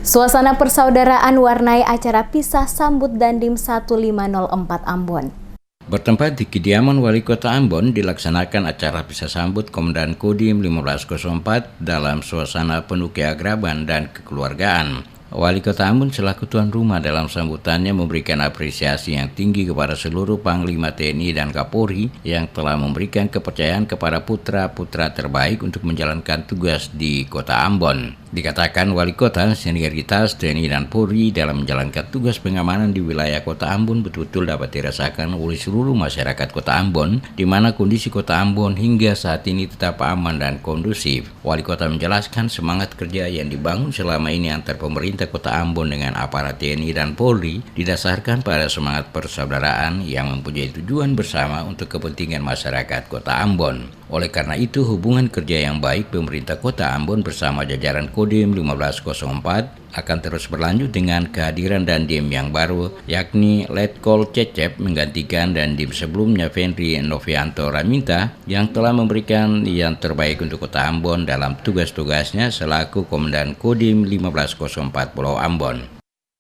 Suasana persaudaraan warnai acara pisah sambut Dandim 1504 Ambon. Bertempat di kediaman Wali Kota Ambon dilaksanakan acara pisah sambut Komandan Kodim 1504 dalam suasana penuh keakraban dan kekeluargaan. Wali Kota Ambon selaku tuan rumah dalam sambutannya memberikan apresiasi yang tinggi kepada seluruh Panglima TNI dan Kapolri yang telah memberikan kepercayaan kepada putra-putra terbaik untuk menjalankan tugas di Kota Ambon. Dikatakan Wali Kota, sinergitas TNI dan Polri dalam menjalankan tugas pengamanan di wilayah Kota Ambon betul-betul dapat dirasakan oleh seluruh masyarakat Kota Ambon, di mana kondisi Kota Ambon hingga saat ini tetap aman dan kondusif. Wali Kota menjelaskan semangat kerja yang dibangun selama ini antar pemerintah Kota Ambon dengan aparat TNI dan Polri didasarkan pada semangat persaudaraan yang mempunyai tujuan bersama untuk kepentingan masyarakat Kota Ambon. Oleh karena itu, hubungan kerja yang baik pemerintah Kota Ambon bersama jajaran Kodim 1504 akan terus berlanjut dengan kehadiran Dandim yang baru, yakni Letkol Cecep menggantikan Dandim sebelumnya Fenri Novianto Raminta yang telah memberikan yang terbaik untuk Kota Ambon dalam tugas-tugasnya selaku Komandan Kodim 1504 Pulau Ambon.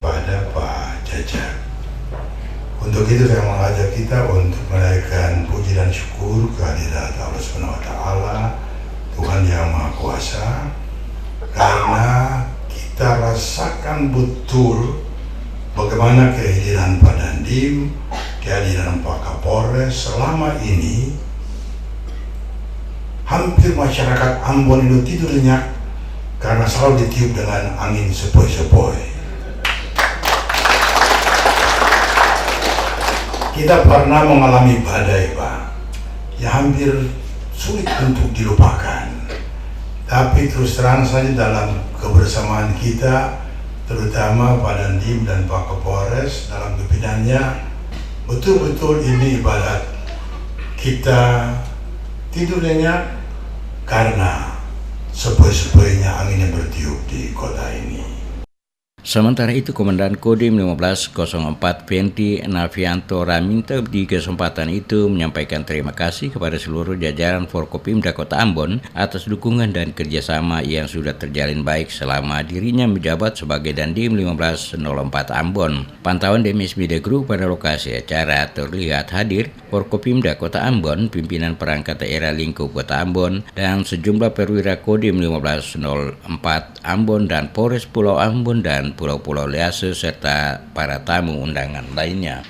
Pada Pak Cecep, untuk itu saya mengajak kita untuk menaikkan puji dan syukur kehadirat Allah SWT, Tuhan Yang Maha Kuasa, karena kita rasakan betul bagaimana kehadiran Pak Dandim, kehadiran Pak Kapolres selama ini hampir masyarakat Ambon itu tidur nyenyak karena selalu ditiup dengan angin sepoi-sepoi. Kita pernah mengalami badai, Pak, yang hampir sulit untuk dilupakan. Tapi terus terang saja dalam kebersamaan kita, terutama Pak Dandim dan Pak Kapolres dalam pimpinannya, betul-betul ini ibarat kita tidur nyenyak karena sepoi-sepoinya angin yang bertiup di kota ini. Sementara itu, Komandan Kodim 1504 Fenri Novianto Raminta di kesempatan itu menyampaikan terima kasih kepada seluruh jajaran Forkopimda Kota Ambon atas dukungan dan kerjasama yang sudah terjalin baik selama dirinya menjabat sebagai Dandim 1504 Ambon. Pantauan DMS Media Group pada lokasi acara terlihat hadir Forkopimda Kota Ambon, pimpinan perangkat daerah lingkup Kota Ambon, dan sejumlah perwira Kodim 1504 Ambon dan Polres Pulau Ambon dan Pulau-Pulau Lease serta para tamu undangan lainnya.